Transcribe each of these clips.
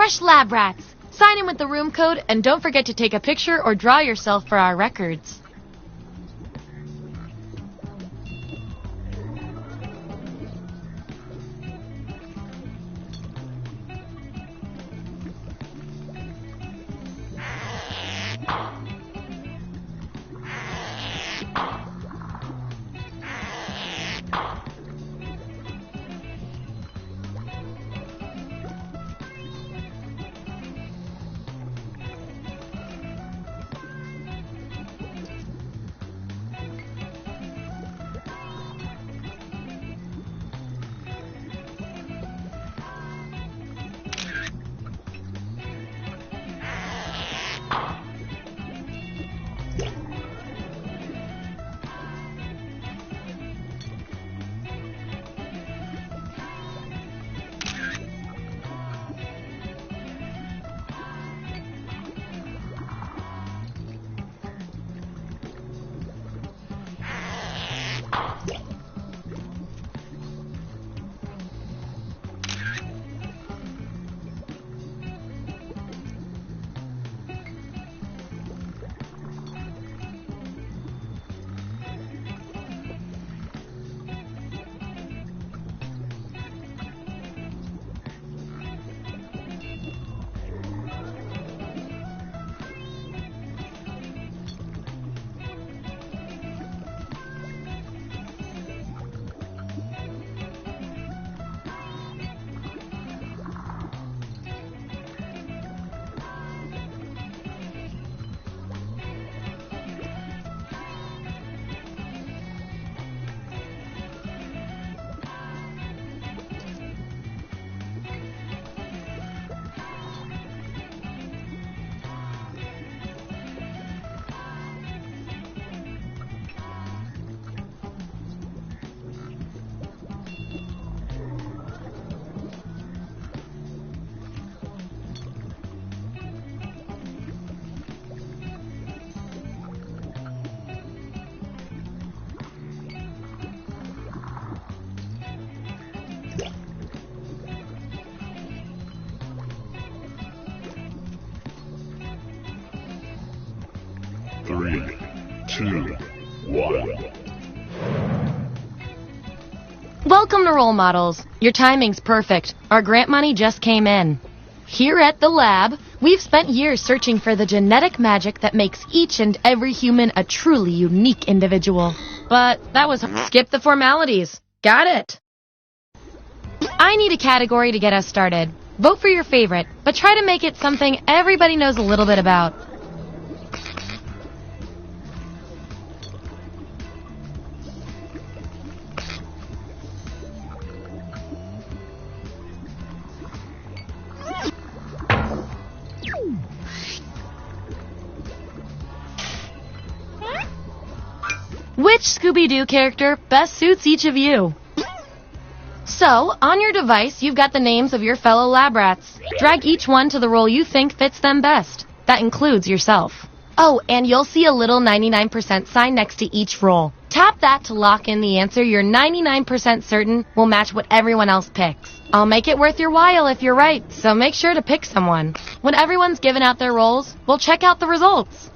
fresh lab rats. Sign in with the room code and don't forget to take a picture or draw yourself for our records. Three, two, one. Welcome to Role Models. Your timing's perfect. Our grant money just came in. Here at the lab, we've spent years searching for the genetic magic that makes each and every human a truly unique individual. But that was... Skip the formalities. Got it. I need a category to get us started. Vote for your favorite, but try to make it something everybody knows a little bit about. Which Scooby-Doo character best suits each of you? So, on your device, you've got the names of your fellow lab rats. Drag each one to the role you think fits them best. That includes yourself. Oh, and you'll see a little 99% sign next to each role. Tap that to lock in the answer you're 99% certain will match what everyone else picks. I'll make it worth your while if you're right, so make sure to pick someone. When everyone's given out their roles, we'll check out the results.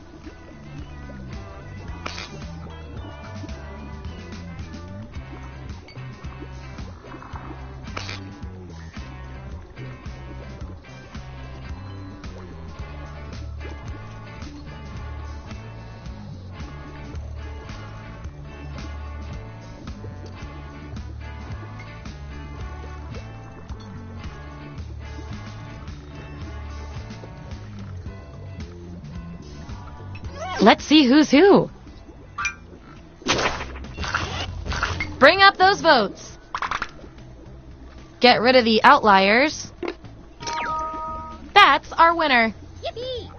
Let's see who's who. Bring up those votes. Get rid of the outliers. That's our winner. Yippee!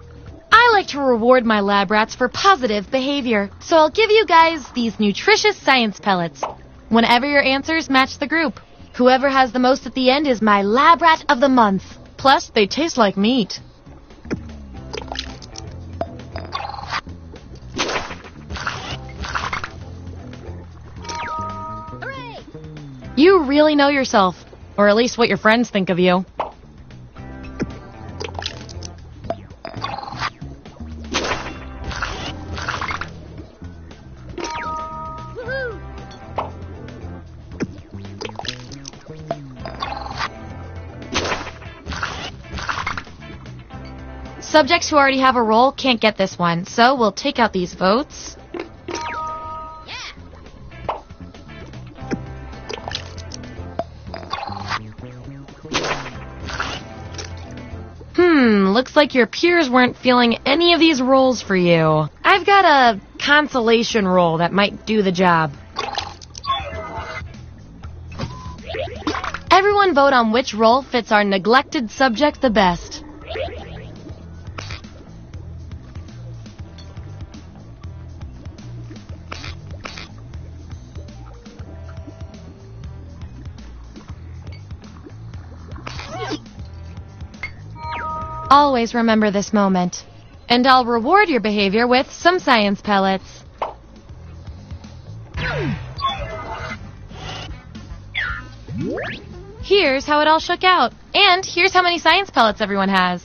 I like to reward my lab rats for positive behavior, so I'll give you guys these nutritious science pellets whenever your answers match the group. Whoever has the most at the end is my lab rat of the month. Plus, they taste like meat. You really know yourself, or at least what your friends think of you. Subjects who already have a role can't get this one, so we'll take out these votes. Looks like your peers weren't feeling any of these roles for you. I've got a consolation role that might do the job. Everyone vote on which role fits our neglected subject the best. Always remember this moment. And I'll reward your behavior with some science pellets. Here's how it all shook out. And here's how many science pellets everyone has.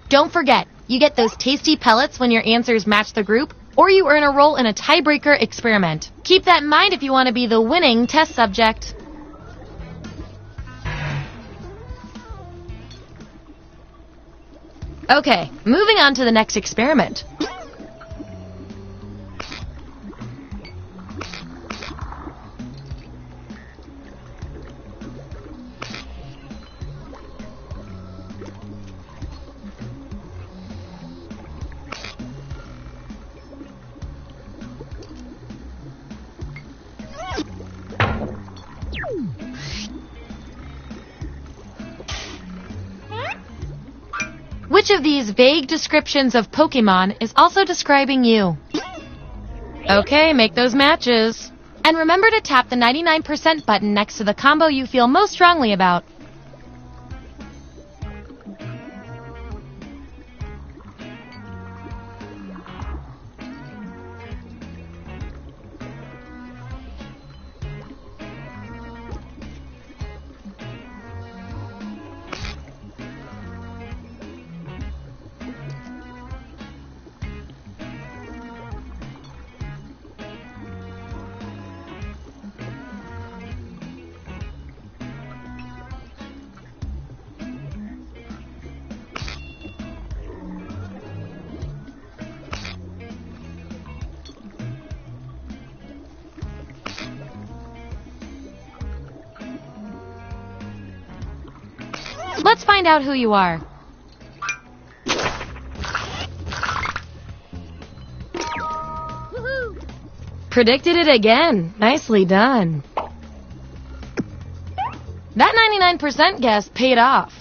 Don't forget, you get those tasty pellets when your answers match the group, or you earn a role in a tiebreaker experiment. Keep that in mind if you want to be the winning test subject. Okay, moving on to the next experiment. Which of these vague descriptions of Pokemon is also describing you? Okay, make those matches. And remember to tap the 99% button next to the combo you feel most strongly about. Let's find out who you are. Woohoo! Predicted it again. Nicely done. That 99% guess paid off.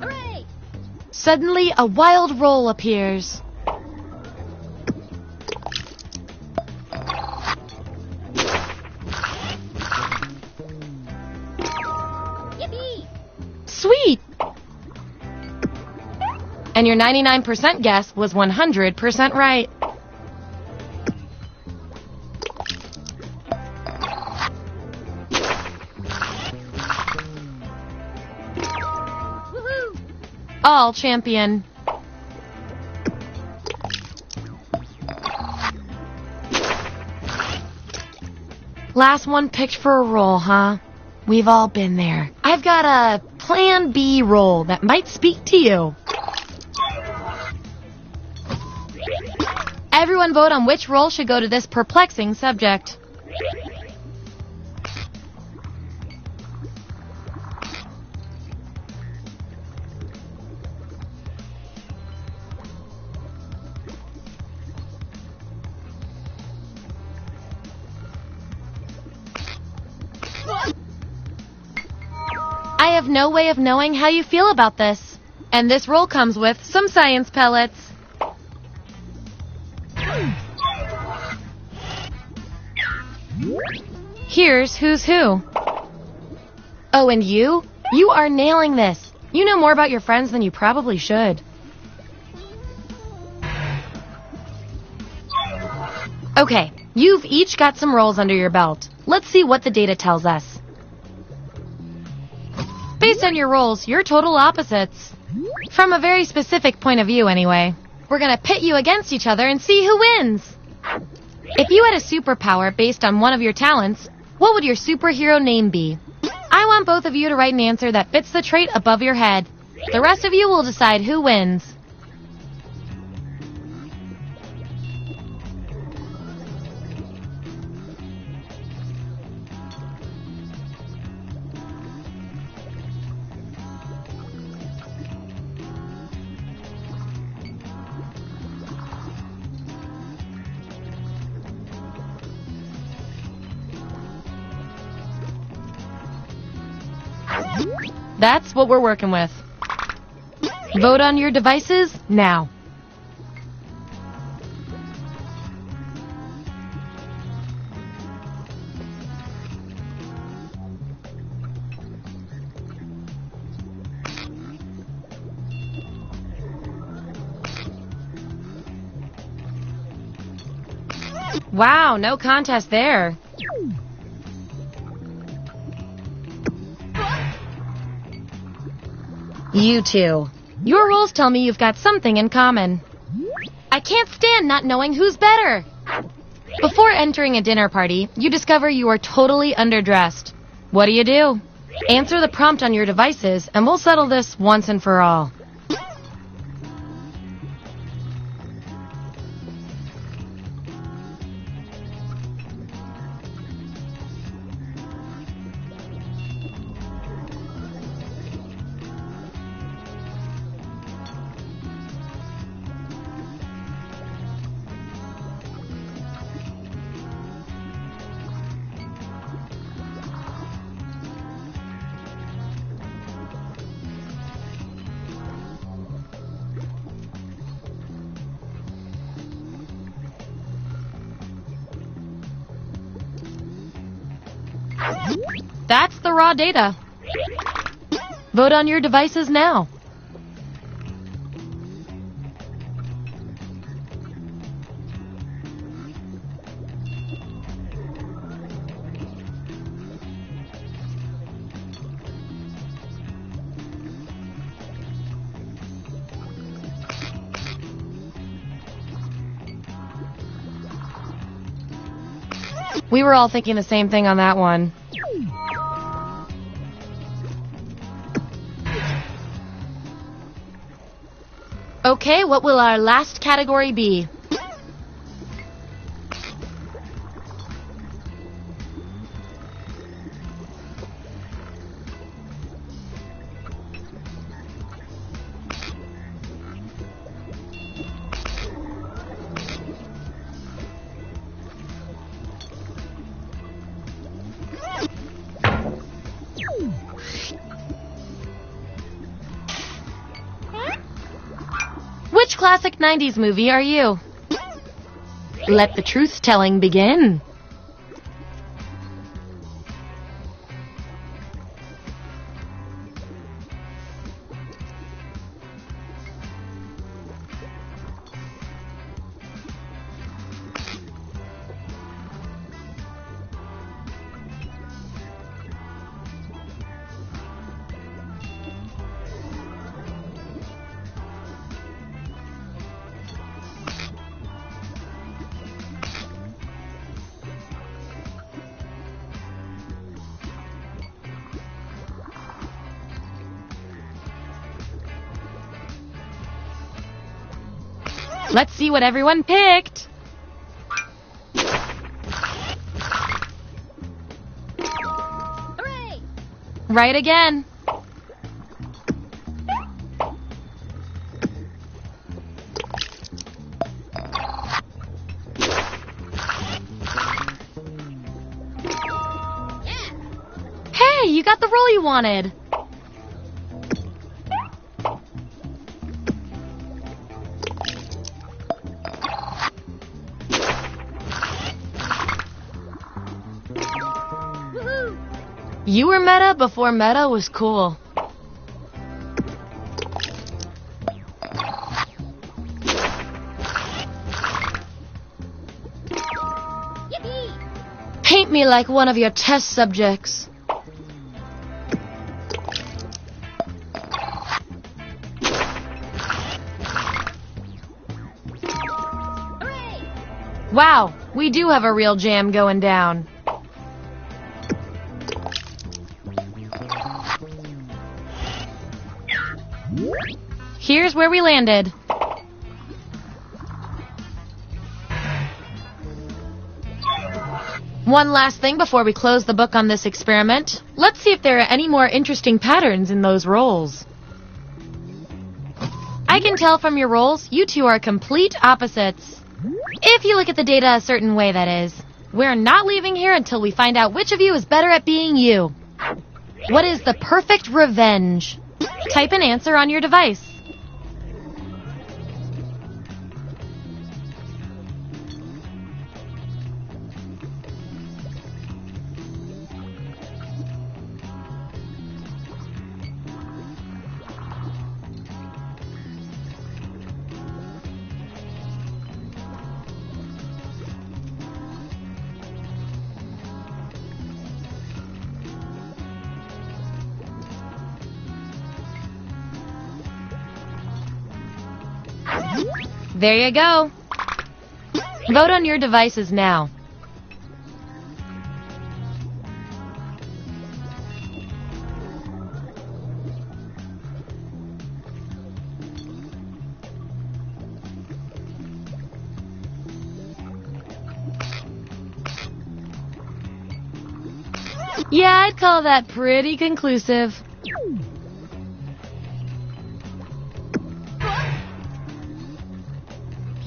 Hooray! Suddenly, a wild roll appears. Sweet! And your 99% guess was 100% right. Woohoo! All champion. Last one picked for a role, huh? We've all been there. I've got a Plan B role that might speak to you. Everyone vote on which role should go to this perplexing subject. I have no way of knowing how you feel about this. And this roll comes with some science pellets. Here's who's who. Oh, and you? You are nailing this. You know more about your friends than you probably should. Okay, you've each got some rolls under your belt. Let's see what the data tells us. Based on your roles, you're total opposites. From a very specific point of view, anyway. We're gonna pit you against each other and see who wins. If you had a superpower based on one of your talents, what would your superhero name be? I want both of you to write an answer that fits the trait above your head. The rest of you will decide who wins. That's what we're working with. Vote on your devices now. Wow, no contest there. You two. Your rules tell me you've got something in common. I can't stand not knowing who's better. Before entering a dinner party, you discover you are totally underdressed. What do? Answer the prompt on your devices, and we'll settle this once and for all. That's the raw data. Vote on your devices now. We were all thinking the same thing on that one. Okay, what will our last category be? Which classic 90s movie are you? Let the truth-telling begin. Let's see what everyone picked. Hooray! Right again. Yeah! Hey, you got the role you wanted. Woohoo! You were meta before meta was cool. Yippee! Paint me like one of your test subjects. Hooray! Wow, We do have a real jam going down. Here's where we landed. One last thing before we close the book on this experiment. Let's see if there are any more interesting patterns in those rolls. I can tell from your rolls, you two are complete opposites. If you look at the data a certain way, that is. We're not leaving here until we find out which of you is better at being you. What is the perfect revenge? Type an answer on your device. There you go. Vote on your devices now. Yeah, I'd call that pretty conclusive.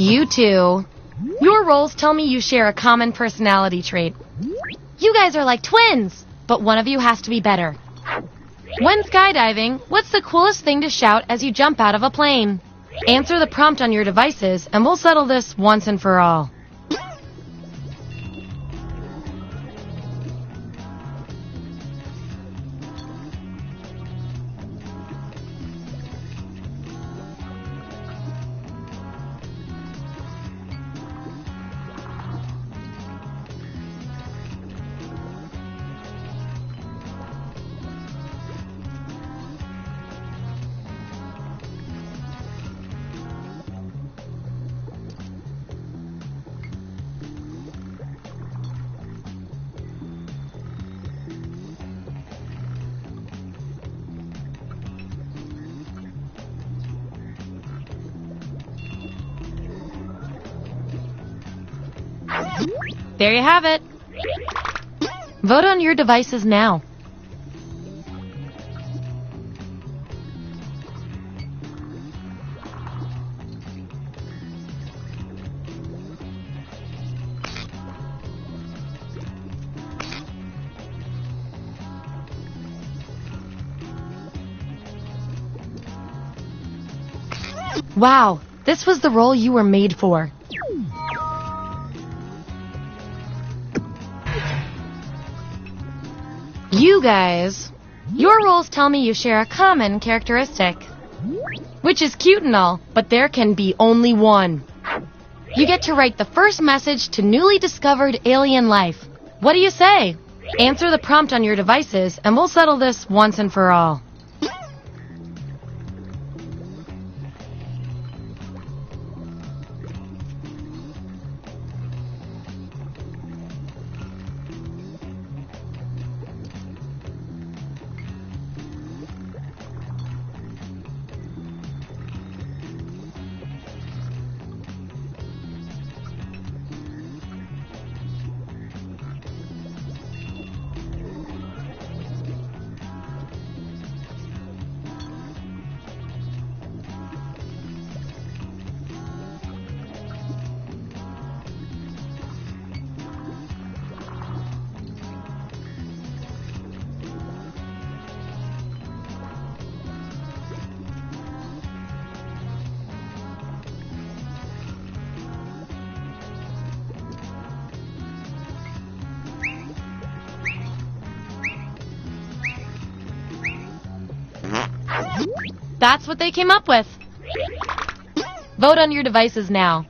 You two. Your roles tell me you share a common personality trait. You guys are like twins, but one of you has to be better. When skydiving, what's the coolest thing to shout as you jump out of a plane? Answer the prompt on your devices, and we'll settle this once and for all. There you have it. Vote on your devices now. Wow, this was the role you were made for. You guys, your roles tell me you share a common characteristic. Which is cute and all, but there can be only one. You get to write the first message to newly discovered alien life. What do you say? Answer the prompt on your devices, and we'll settle this once and for all. That's what they came up with. Vote on your devices now.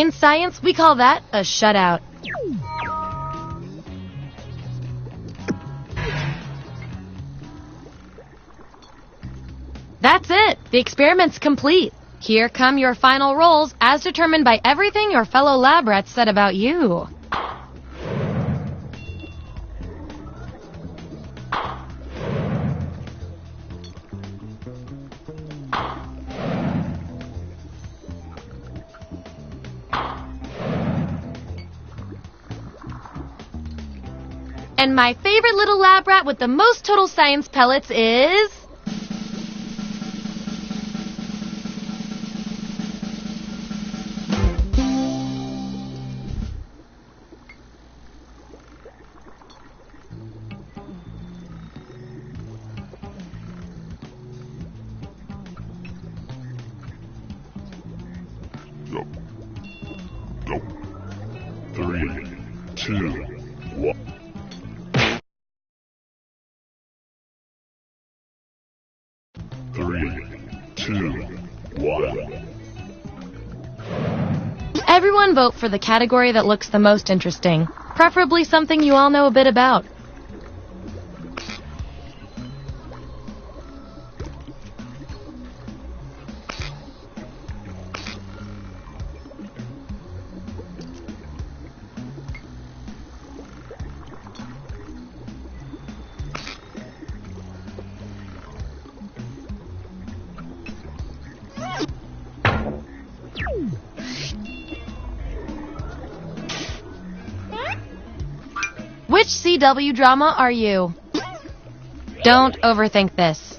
In science, we call that a shutout. That's it! The experiment's complete. Here come your final rolls as determined by everything your fellow lab rats said about you. And my favorite little lab rat with the most total science pellets is... Go. 3, 2, 1. 3, 2, 1. Everyone vote for the category that looks the most interesting, preferably something you all know a bit about. Which CW drama are you? Don't overthink this.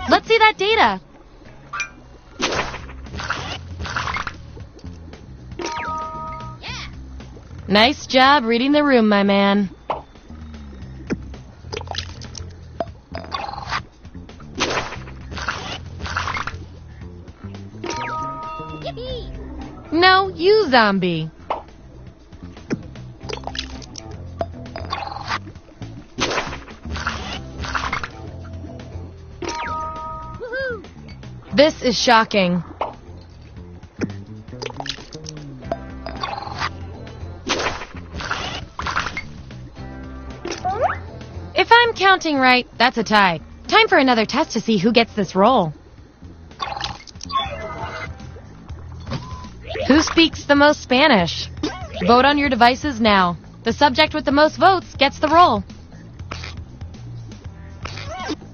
Let's see that data. Yeah. Nice job reading the room, my man. Yippee! No, you zombie. This is shocking. If I'm counting right, that's a tie. Time for another test to see who gets this role. Who speaks the most Spanish? Vote on your devices now. The subject with the most votes gets the role.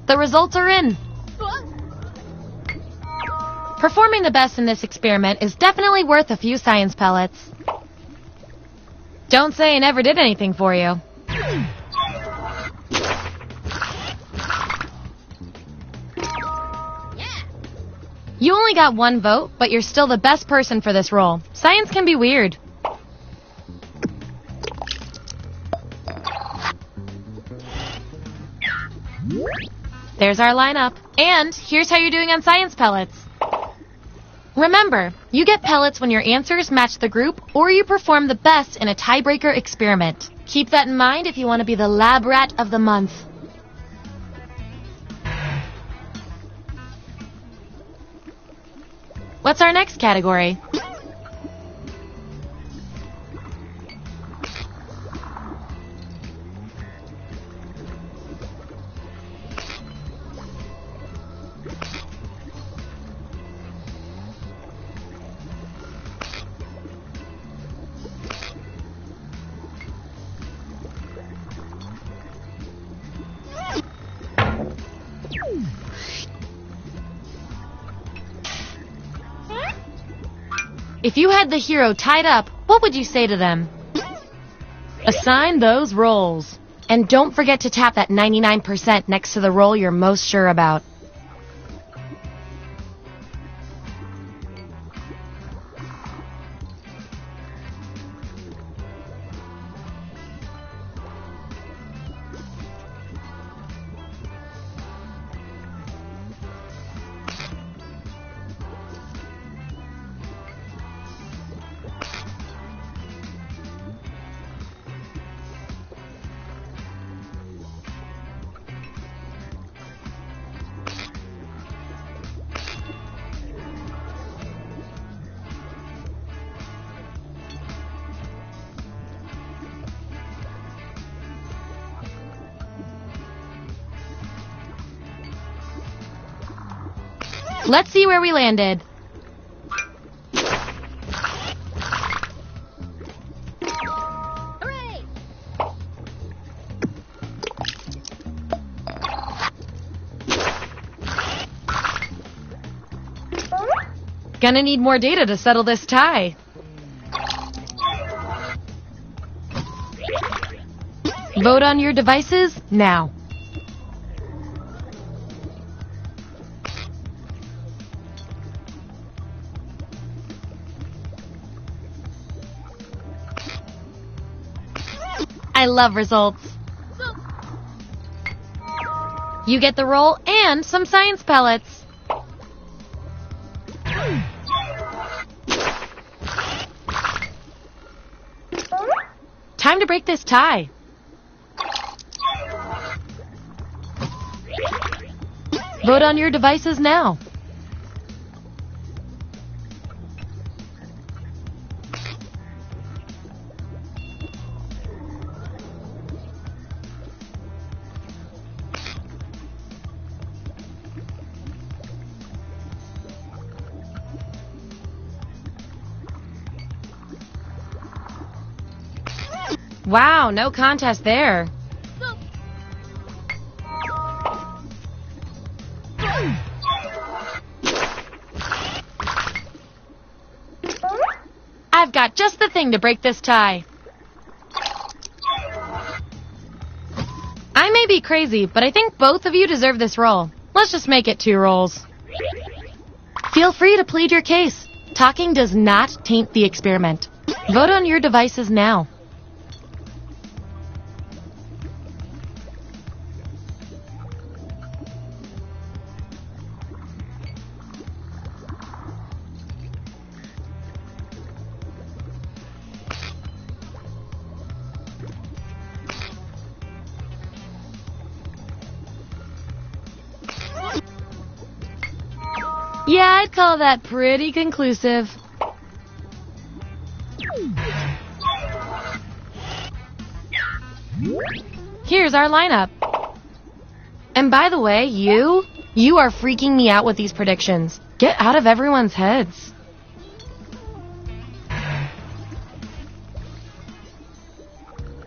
The results are in. Performing the best in this experiment is definitely worth a few science pellets. Don't say I never did anything for you. You only got one vote, but you're still the best person for this role. Science can be weird. There's our lineup. And here's how you're doing on science pellets. Remember, you get pellets when your answers match the group or you perform the best in a tiebreaker experiment. Keep that in mind if you want to be the Lab Rat of the Month. What's our next category? If you had the hero tied up, what would you say to them? Assign those roles. And don't forget to tap that 99% next to the role you're most sure about. Let's see where we landed. Hooray! Gonna need more data to settle this tie. Vote on your devices now. I love results. You get the roll and some science pellets. Time to break this tie. Vote on your devices now. Wow, no contest there. I've got just the thing to break this tie. I may be crazy, but I think both of you deserve this role. Let's just make it 2 roles. Feel free to plead your case. Talking does not taint the experiment. Vote on your devices now. Yeah, I'd call that pretty conclusive. Here's our lineup. And by the way, you are freaking me out with these predictions. Get out of everyone's heads.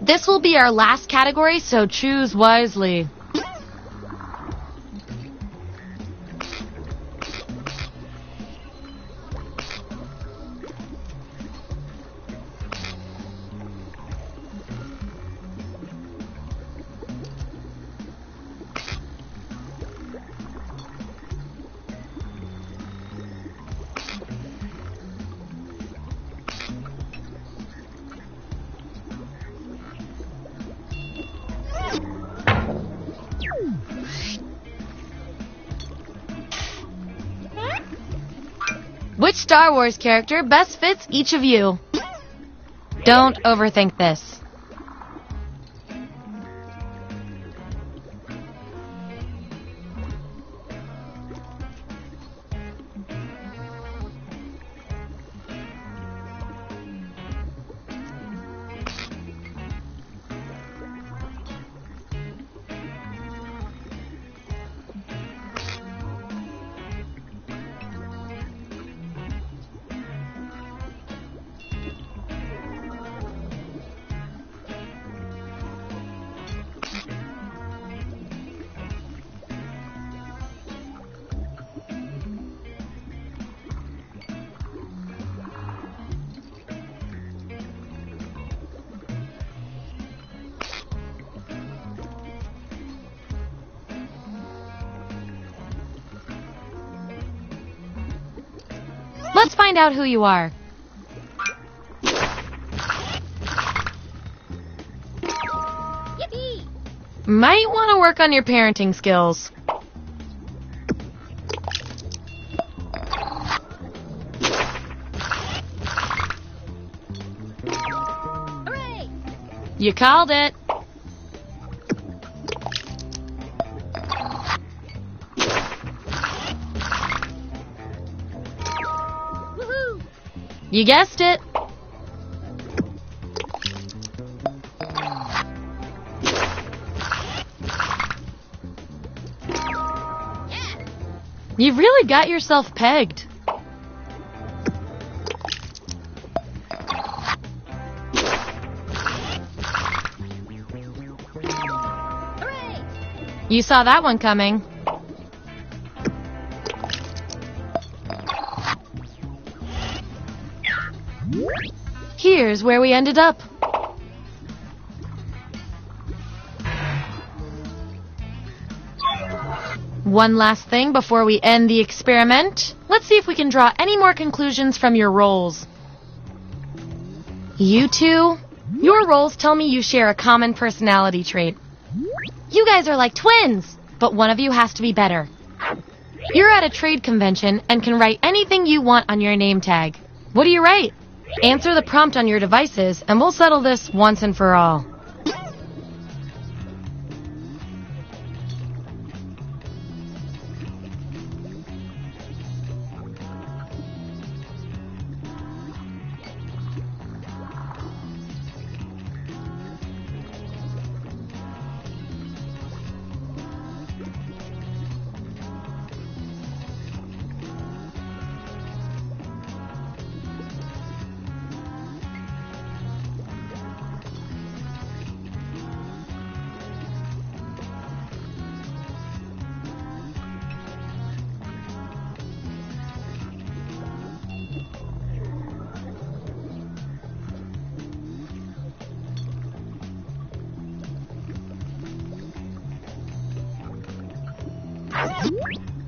This will be our last category, so choose wisely. Which Star Wars character best fits each of you? Don't overthink this. Let's find out who you are. Yippee! Might want to work on your parenting skills. Hooray! You called it. Woohoo! You guessed it. Yeah! You've really got yourself pegged. Hooray! You saw that one coming. Here's where we ended up. One last thing before we end the experiment. Let's see if we can draw any more conclusions from your roles. You two, your roles tell me you share a common personality trait. You guys are like twins, but one of you has to be better. You're at a trade convention and can write anything you want on your name tag. What do you write? Answer the prompt on your devices, and we'll settle this once and for all.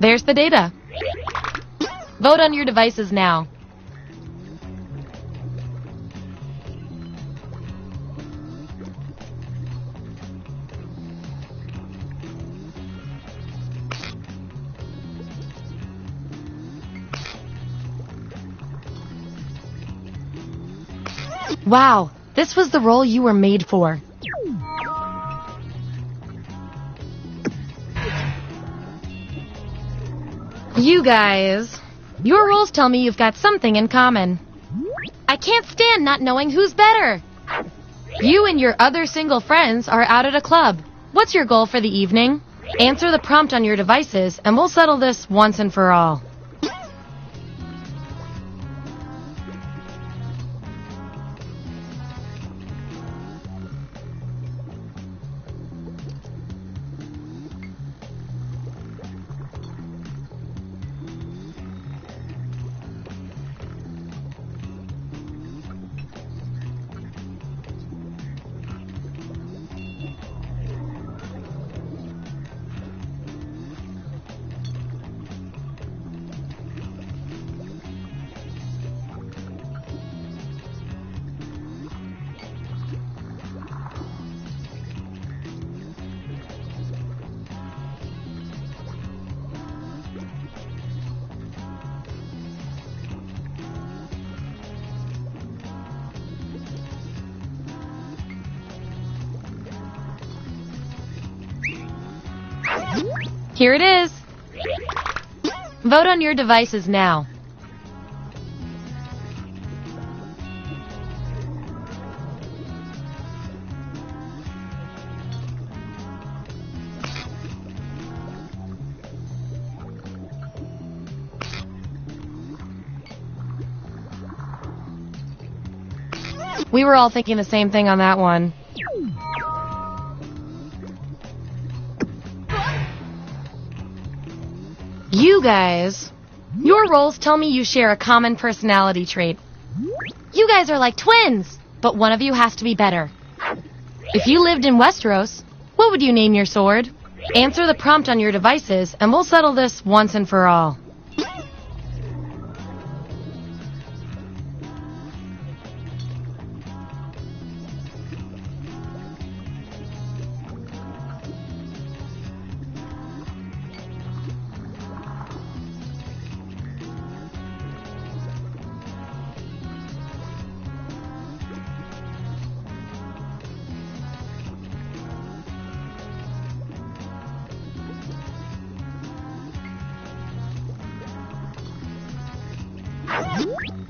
There's the data. Vote on your devices now. Wow, this was the role you were made for. You guys, your roles tell me you've got something in common. I can't stand not knowing who's better. You and your other single friends are out at a club. What's your goal for the evening? Answer the prompt on your devices, and we'll settle this once and for all. Here it is. Vote on your devices now. We were all thinking the same thing on that one. You guys, your roles tell me you share a common personality trait. You guys are like twins, but one of you has to be better. If you lived in Westeros, what would you name your sword? Answer the prompt on your devices, and we'll settle this once and for all.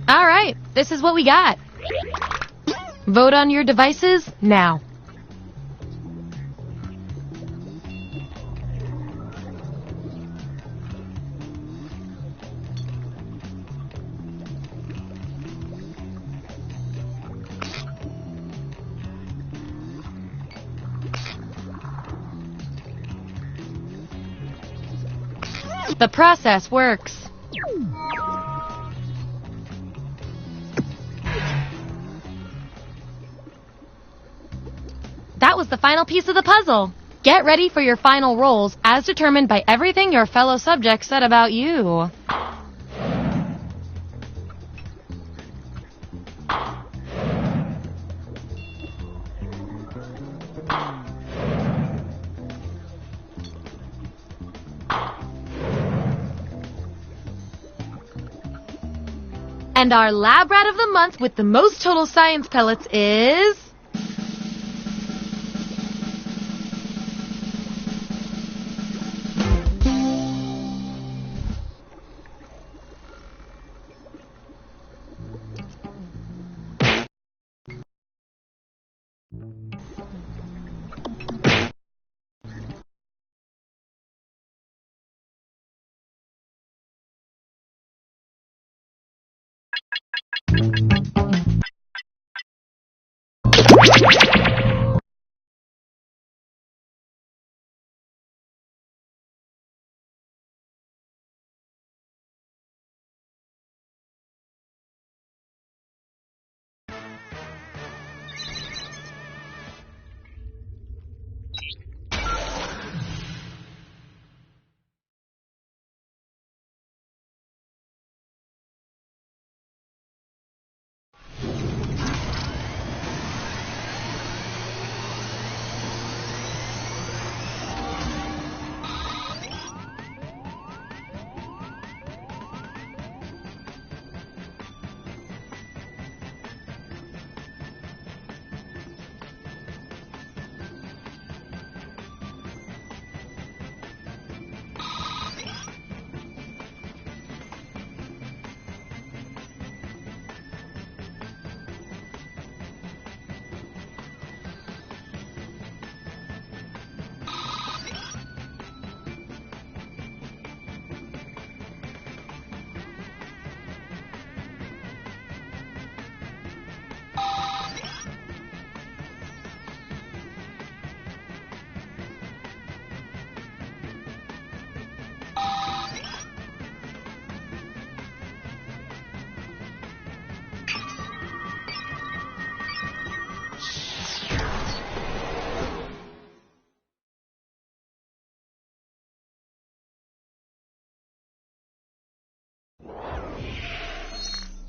Alright, this is what we got. Vote on your devices now. The process works. That was the final piece of the puzzle. Get ready for your final rolls as determined by everything your fellow subjects said about you. And our lab rat of the month with the most total science pellets is...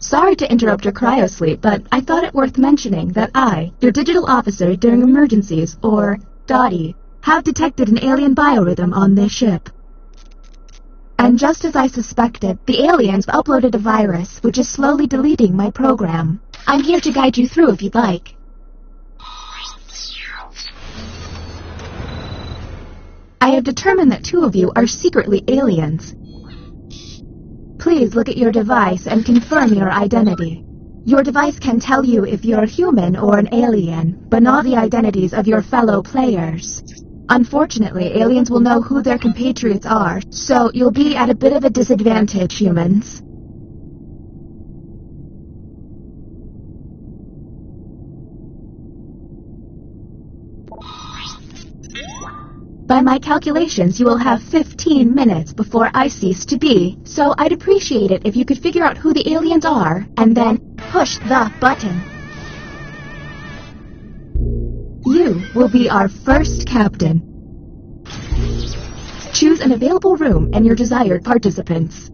Sorry to interrupt your cryosleep, but I thought it worth mentioning that I, your digital officer during emergencies, or DOTI, have detected an alien biorhythm on this ship. And just as I suspected, the aliens uploaded a virus which is slowly deleting my program. I'm here to guide you through if you'd like. I have determined that 2 of you are secretly aliens. Please look at your device and confirm your identity. Your device can tell you if you're a human or an alien, but not the identities of your fellow players. Unfortunately, aliens will know who their compatriots are, so you'll be at a bit of a disadvantage, humans. By my calculations, you will have 15 minutes before I cease to be, so I'd appreciate it if you could figure out who the aliens are, and then push the button. You will be our first captain. Choose an available room and your desired participants.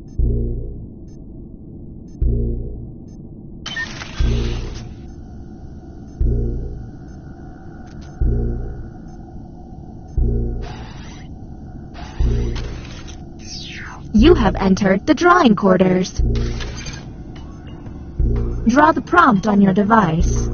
You have entered the drawing quarters. Draw the prompt on your device.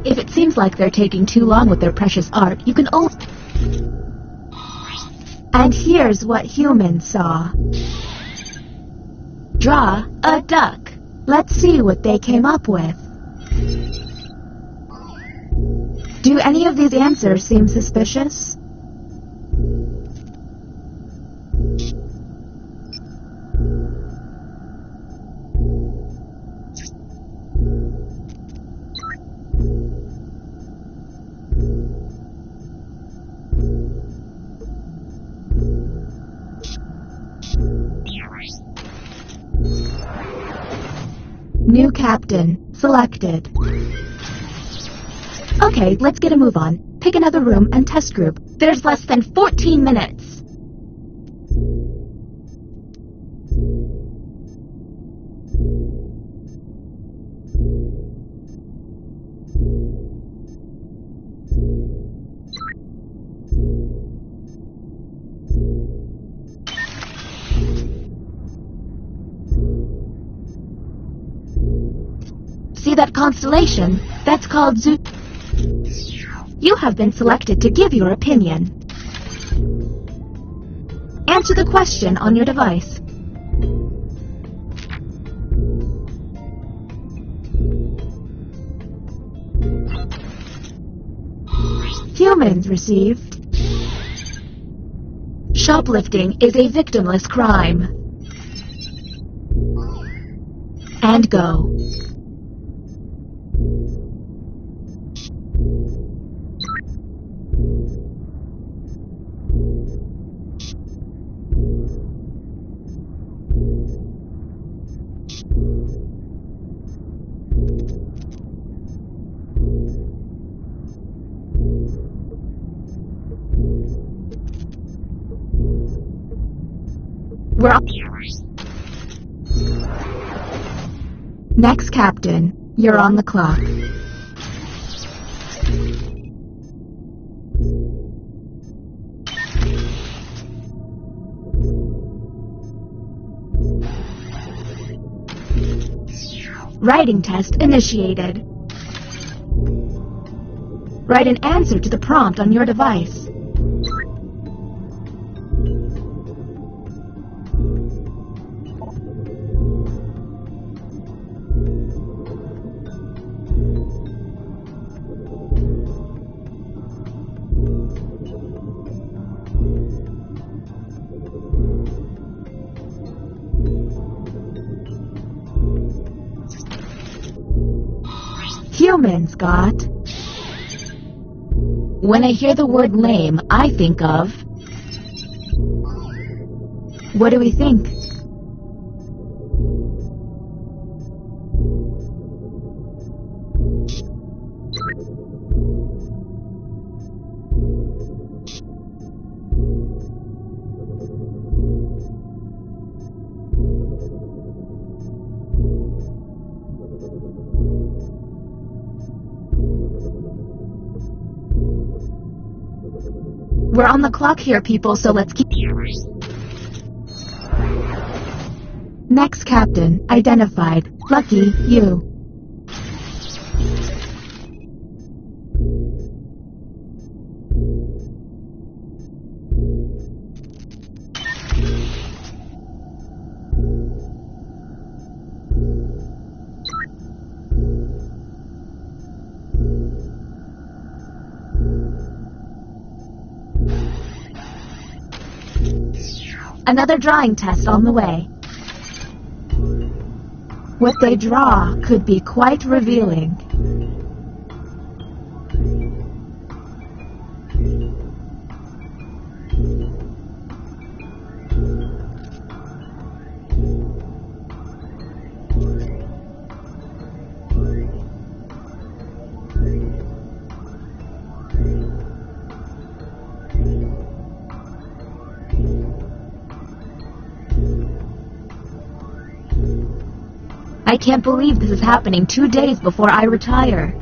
If it seems like they're taking too long with their precious art, you can always... And here's what humans saw. Draw a duck. Let's see what they came up with. Do any of these answers seem suspicious? New captain selected. Okay, let's get a move on. Pick another room and test group. There's less than 14 minutes. See that constellation? That's called Zoo. You have been selected to give your opinion. Answer the question on your device. Humans received. Shoplifting is a victimless crime. And go. We're on. Next captain, you're on the clock. Writing test initiated. Write an answer to the prompt on your device. Humans got. When I hear the word lame, I think of. What do we think? We're on the clock here, people, so let's keep... Next captain, identified. Lucky, you. Another drawing test on the way. What they draw could be quite revealing. I can't believe this is happening 2 days before I retire.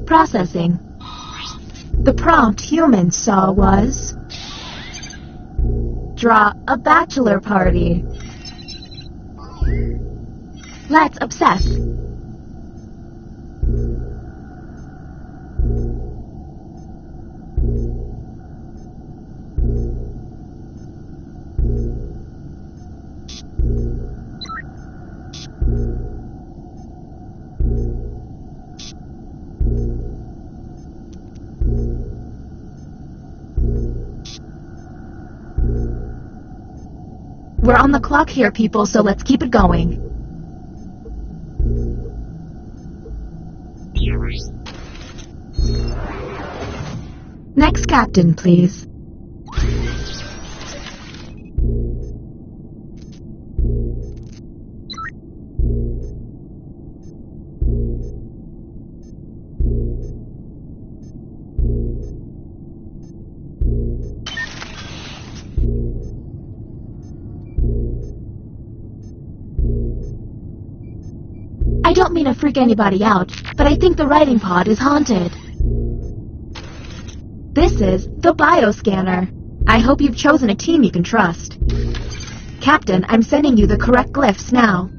Processing. The prompt humans saw was... Draw a bachelor party. Let's obsess. We're on the clock here, people, so let's keep it going. Next captain, please. I don't mean to freak anybody out, but I think the writing pod is haunted. This is the bioscanner. I hope you've chosen a team you can trust. Captain, I'm sending you the correct glyphs now.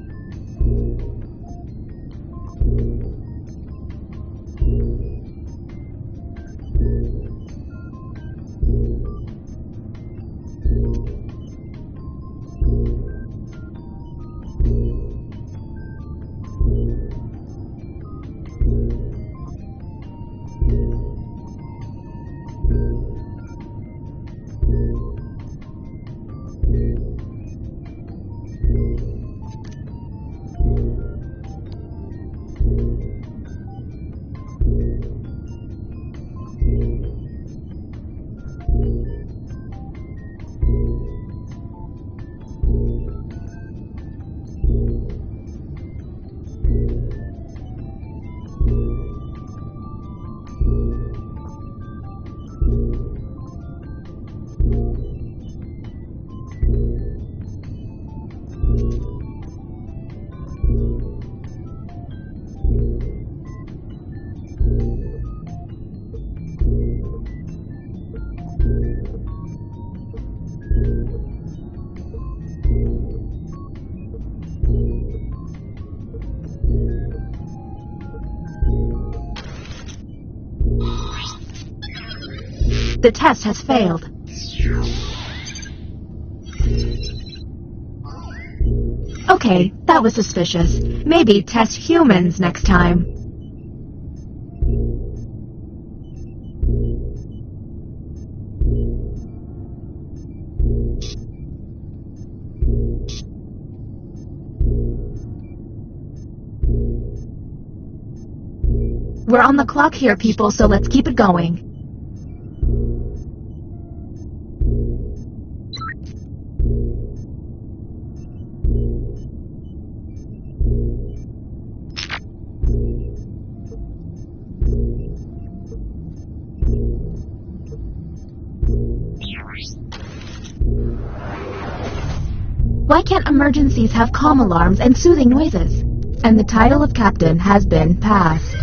The test has failed. Okay, that was suspicious. Maybe test humans next time. We're on the clock here, people, so let's keep it going. Why can't emergencies have calm alarms and soothing noises? And the title of captain has been passed.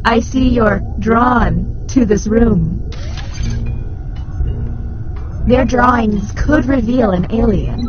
I see you're drawn to this room. Their drawings could reveal an alien.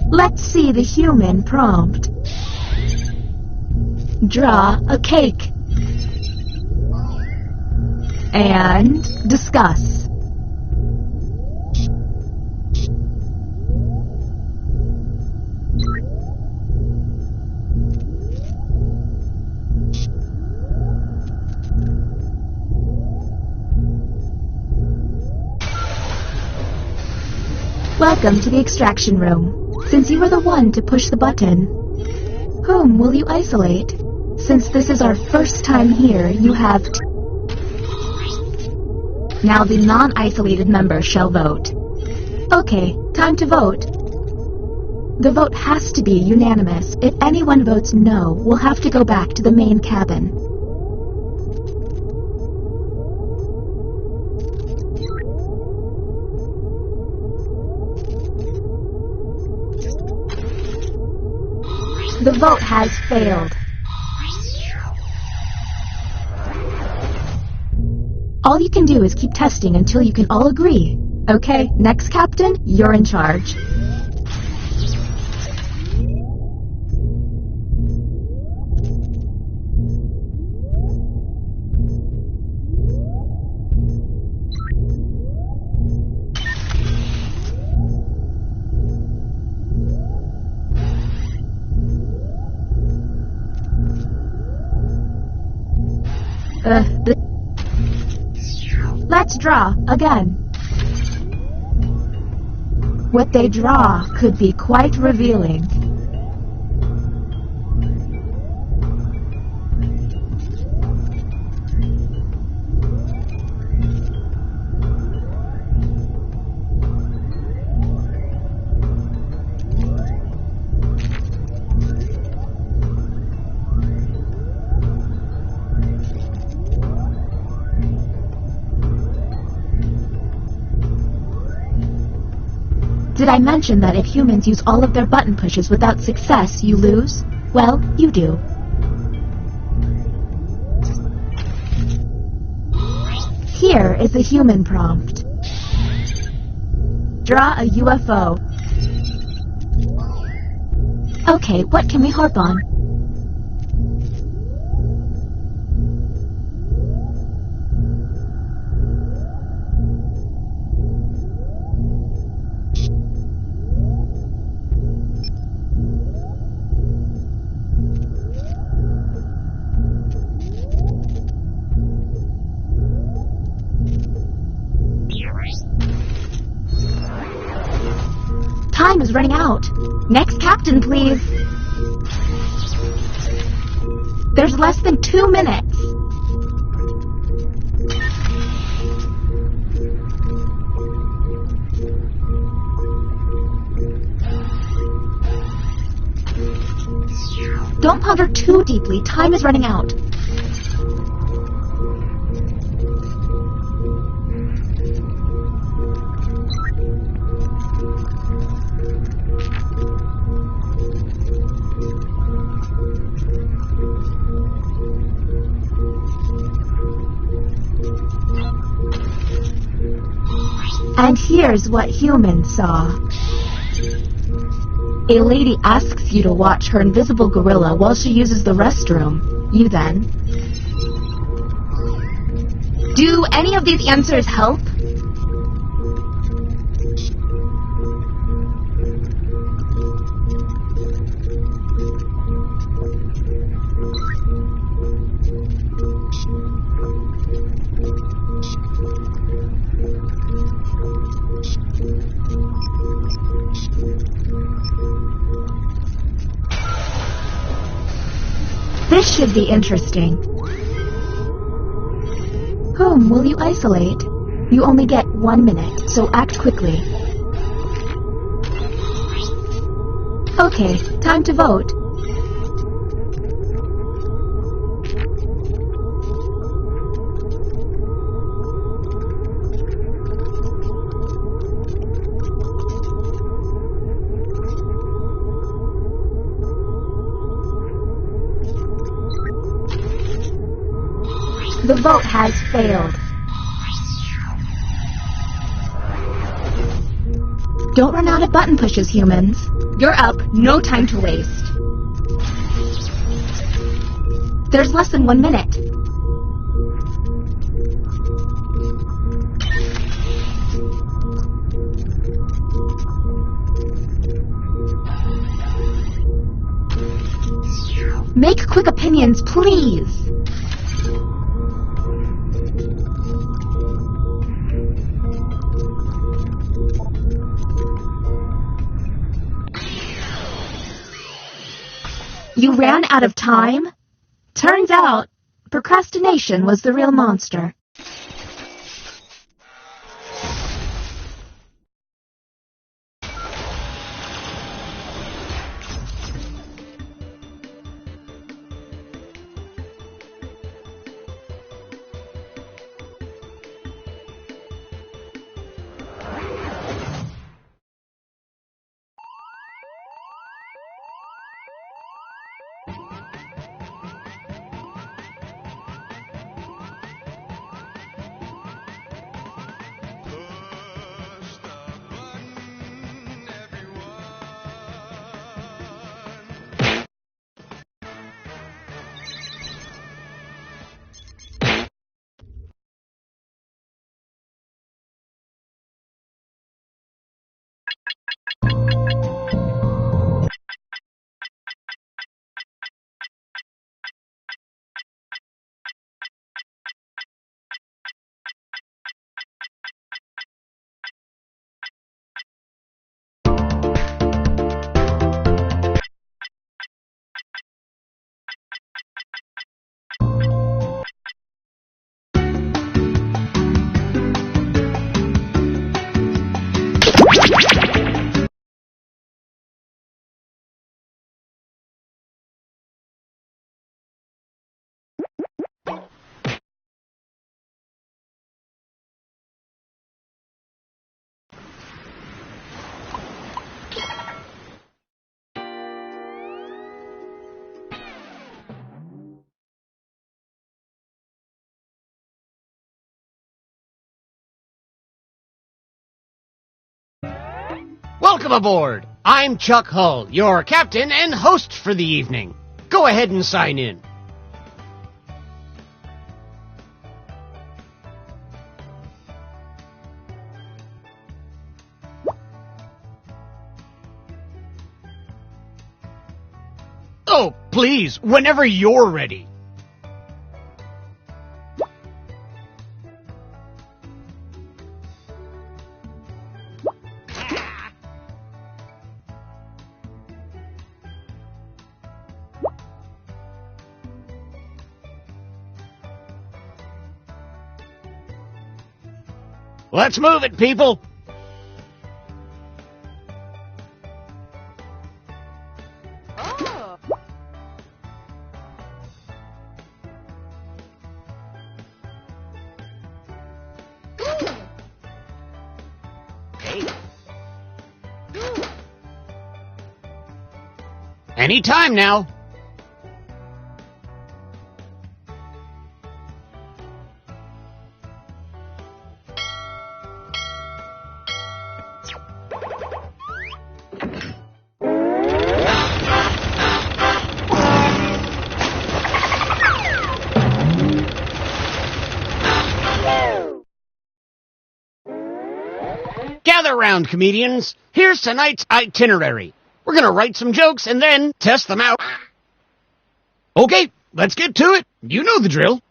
Let's see the human prompt. Draw a cake. And discuss. Welcome to the extraction room. Since you were the one to push the button, whom will you isolate? Since this is our first time here, you have Now the non-isolated member shall vote. Okay, time to vote. The vote has to be unanimous. If anyone votes no, we'll have to go back to the main cabin. The vote has failed. All you can do is keep testing until you can all agree. Okay, next captain, you're in charge. Let's draw again. What they draw could be quite revealing. Did I mention that if humans use all of their button pushes without success, you lose? Well, you do. Here is the human prompt. Draw a UFO. Okay, what can we harp on? Time is running out. Next captain, please. There's less than 2 minutes. Don't ponder too deeply. Time is running out. And here's what humans saw. A lady asks you to watch her invisible gorilla while she uses the restroom. You then. Do any of these answers help? This should be interesting. Whom will you isolate? You only get 1 minute, so act quickly. Okay, time to vote. The vote has failed. Don't run out of button pushes, humans. You're up, no time to waste. There's less than 1 minute. Make quick opinions, please. You ran out of time? Turns out, procrastination was the real monster. Welcome aboard! I'm Chuck Hull, your captain and host for the evening. Go ahead and sign in. Oh, please, whenever you're ready. Let's move it, people! Any time now. Gather round, comedians. Here's tonight's itinerary. We're gonna write some jokes and then test them out. Okay, let's get to it. You know the drill.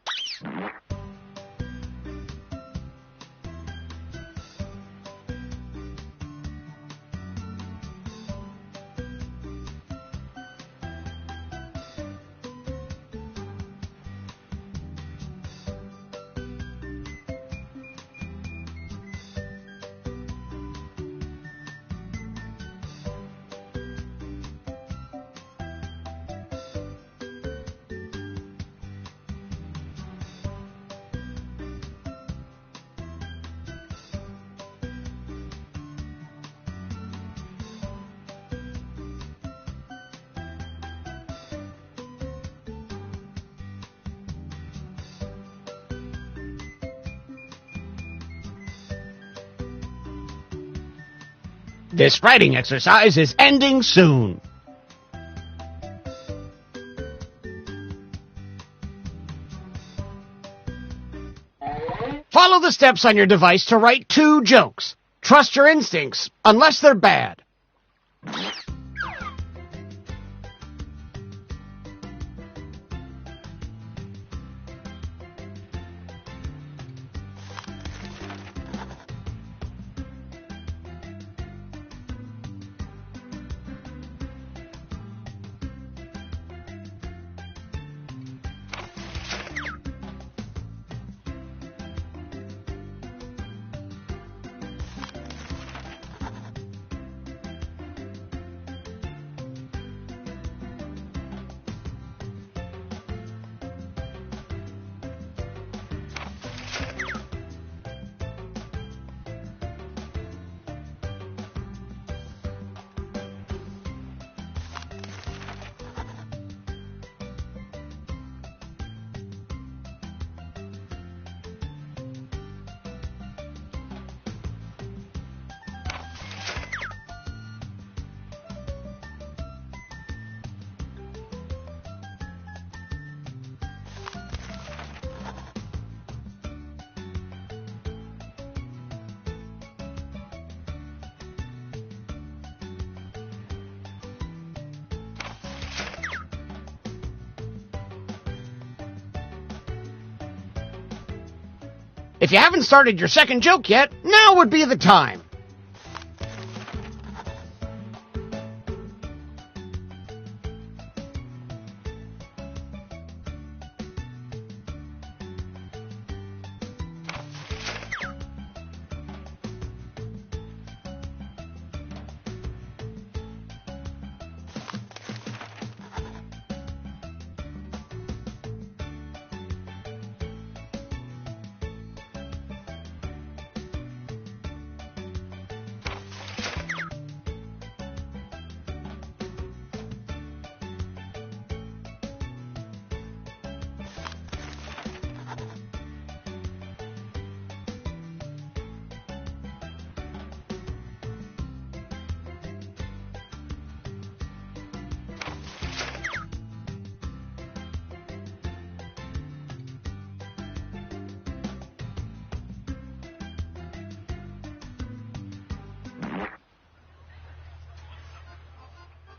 This writing exercise is ending soon. Follow the steps on your device to write 2 jokes. Trust your instincts, unless they're bad. If you haven't started your second joke yet, now would be the time.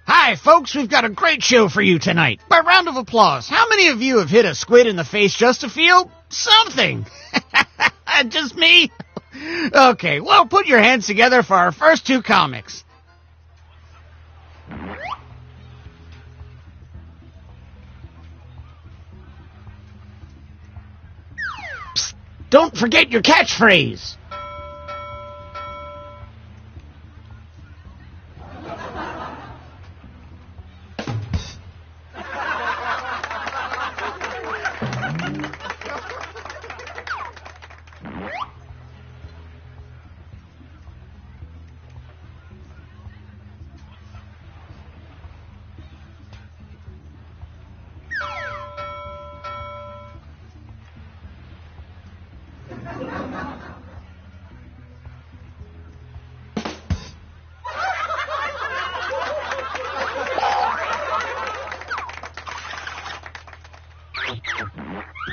Hi, folks, we've got a great show for you tonight. By round of applause, how many of you have hit a squid in the face just to feel something? Just me? Okay, well, put your hands together for our first two comics. Psst, don't forget your catchphrase.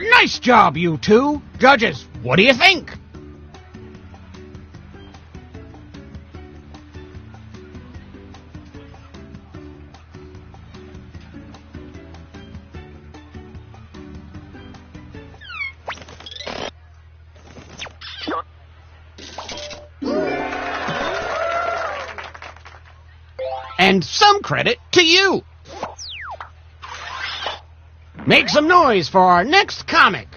Nice job, you two. Judges, what do you think? And some credit to you. Make some noise for our next comic.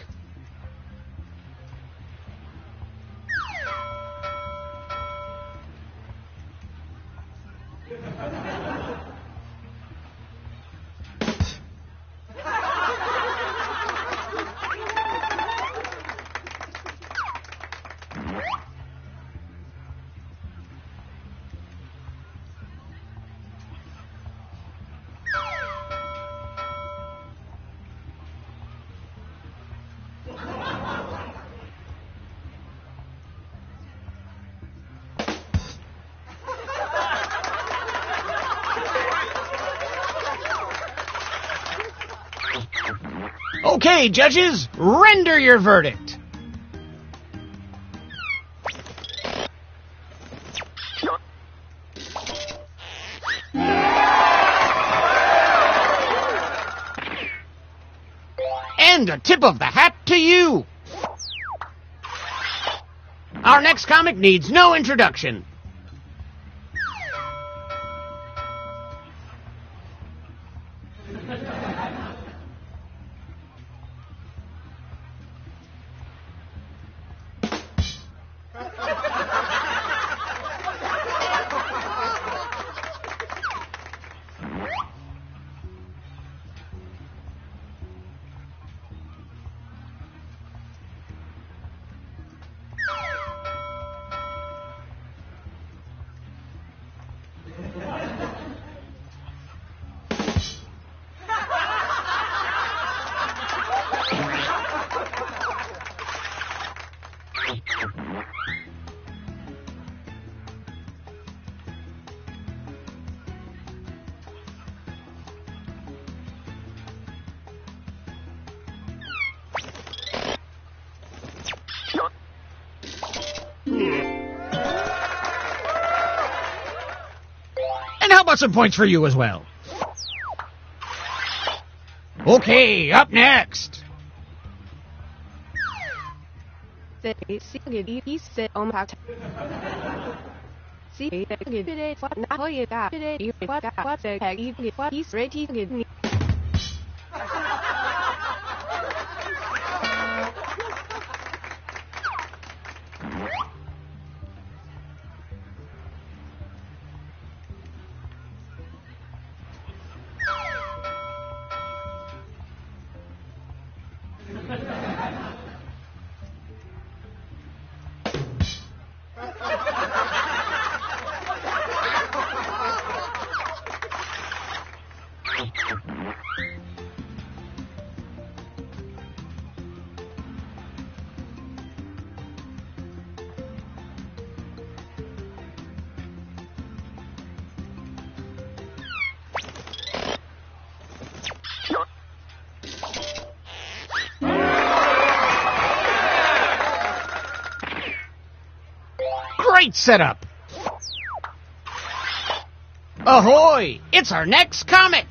Okay, judges, render your verdict. And a tip of the hat to you. Our next comic needs no introduction. And how about some points for you as well? Okay, up next. Great setup! Ahoy! It's our next comic!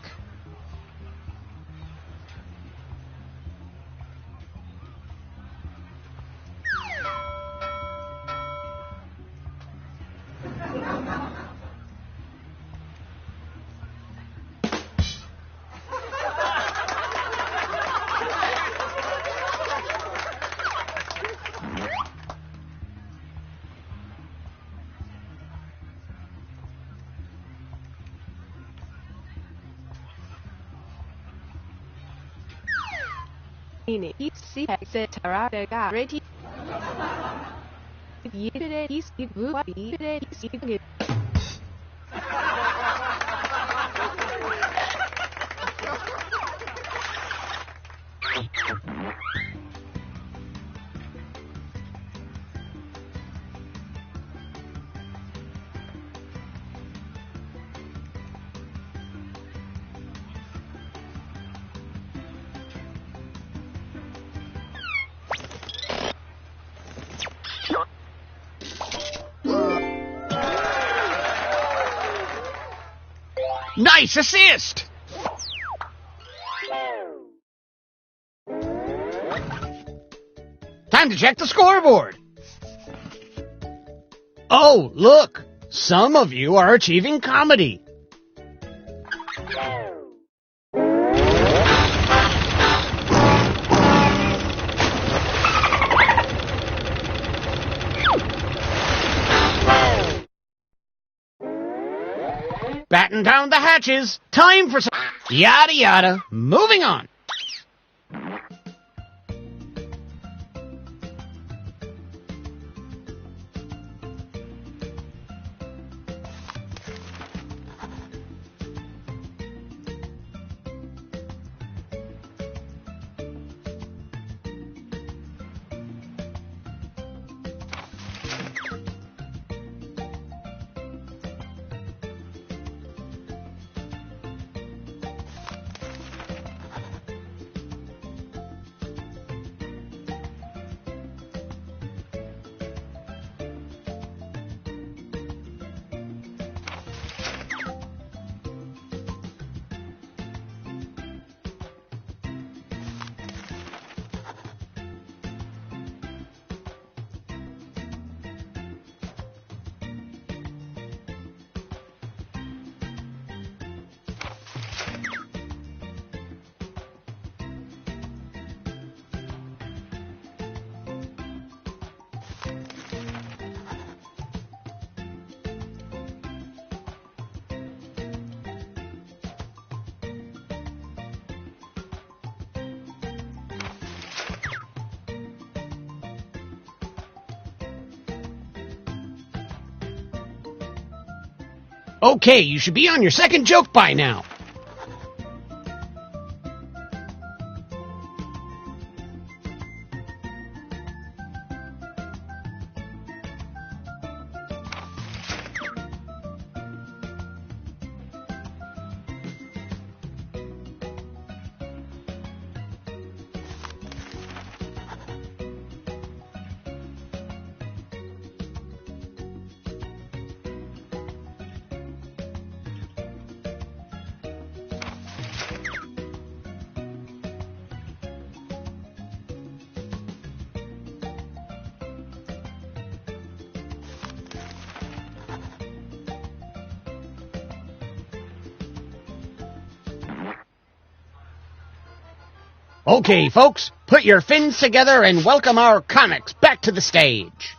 Nice assist! Time to check the scoreboard. Oh, look! Some of you are achieving comedy. Batten down the hatches. Time for some yada yada. Moving on. Okay, you should be on your second joke by now. Okay, folks, put your fins together and welcome our comics back to the stage.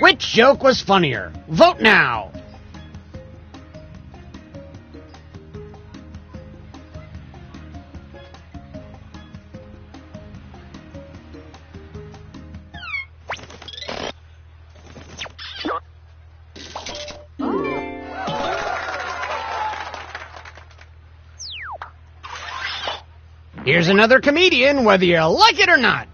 Which joke was funnier? Vote now! Here's another comedian, whether you like it or not.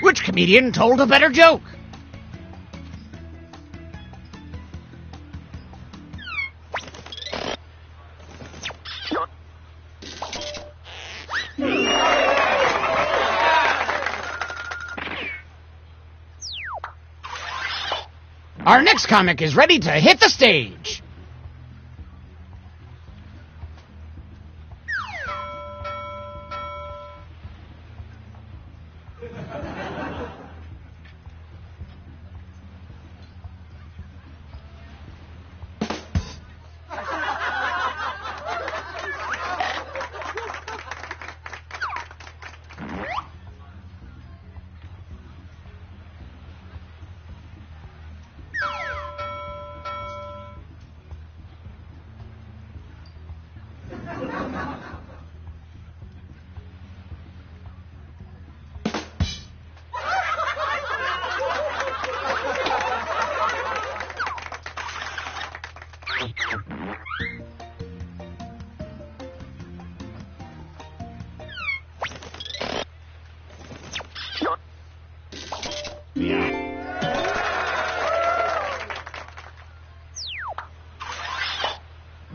Which comedian told a better joke? Our next comic is ready to hit the stage.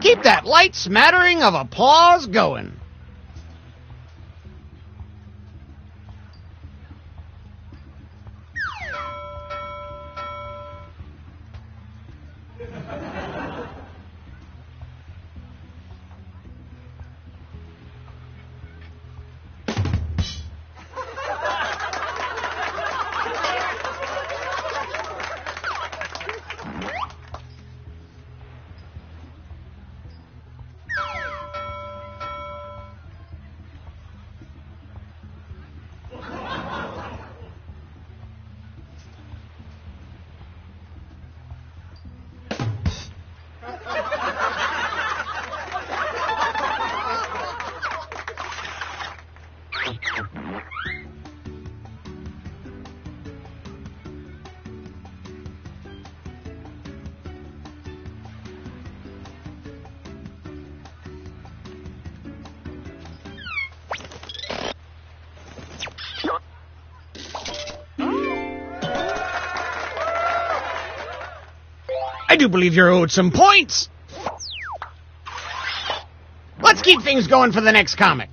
Keep that light smattering of applause going. I do believe you're owed some points. Let's keep things going for the next comic.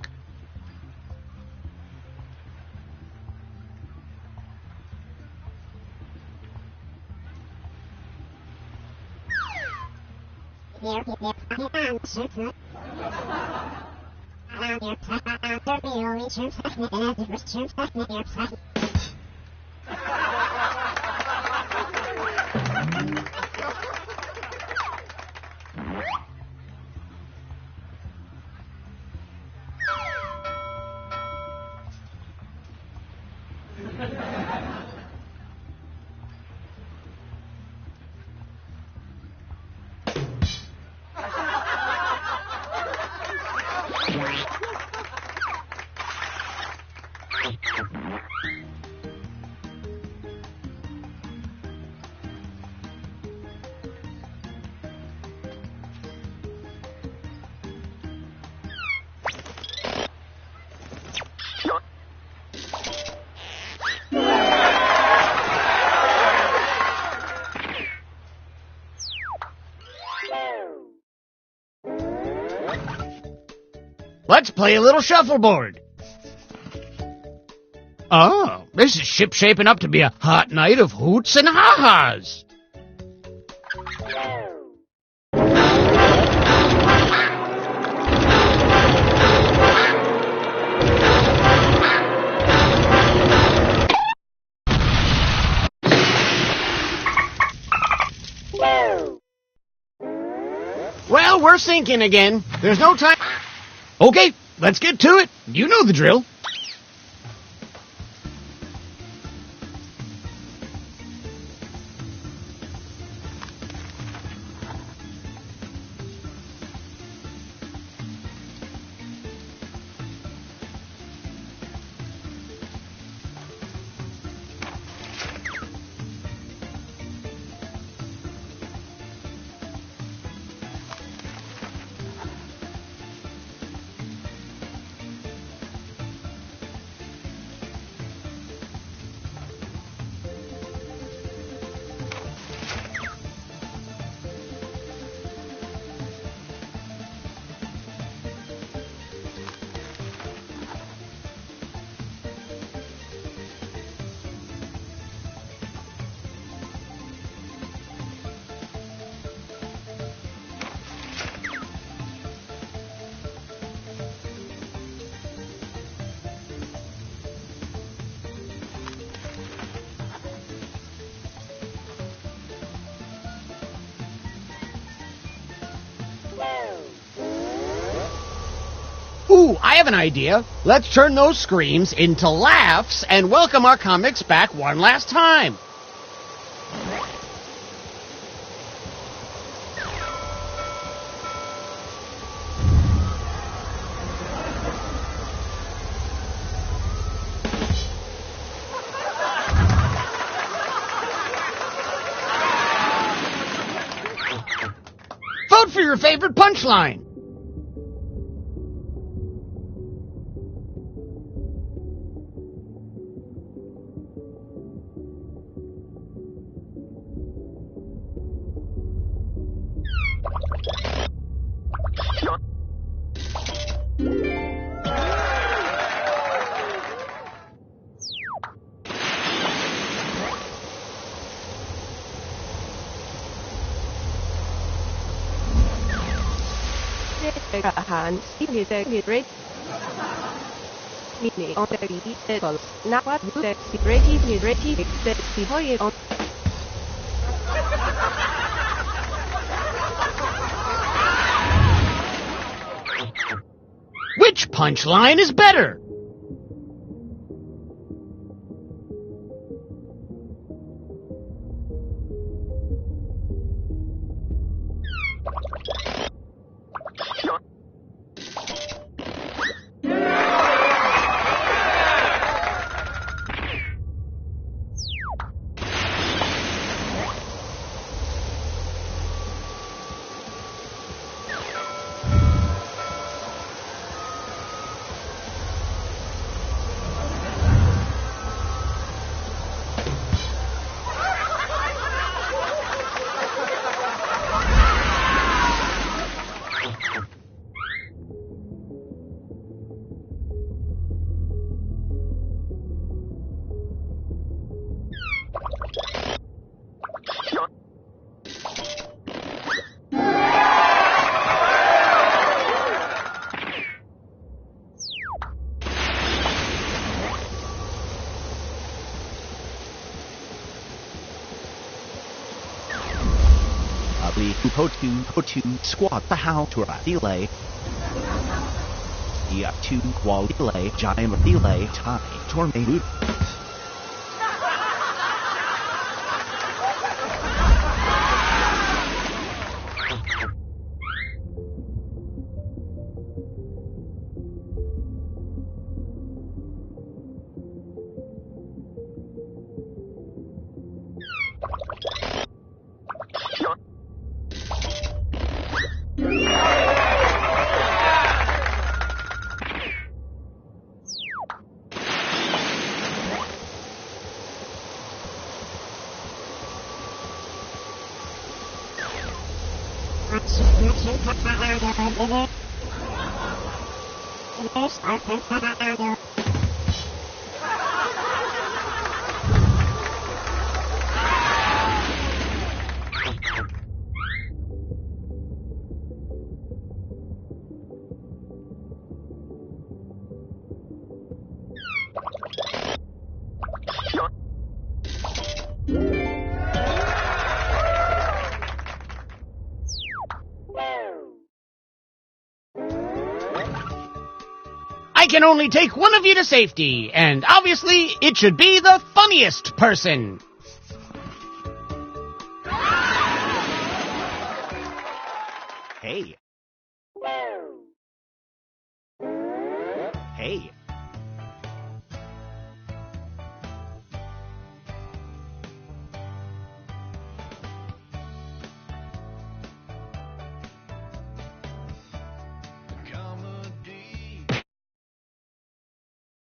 Let's play a little shuffleboard. Oh, this is shaping up to be a hot night of hoots and ha-has. Well, we're sinking again. There's no time. Okay, let's get to it. You know the drill. Ooh, I have an idea. Let's turn those screams into laughs and welcome our comics back one last time. Vote for your favorite punchline. Which punchline is better? the Potu squad the how to delay. The two wall delay, giant delay, time, tornado. I can only take one of you to safety, and obviously it should be the funniest person. Hey. Hey.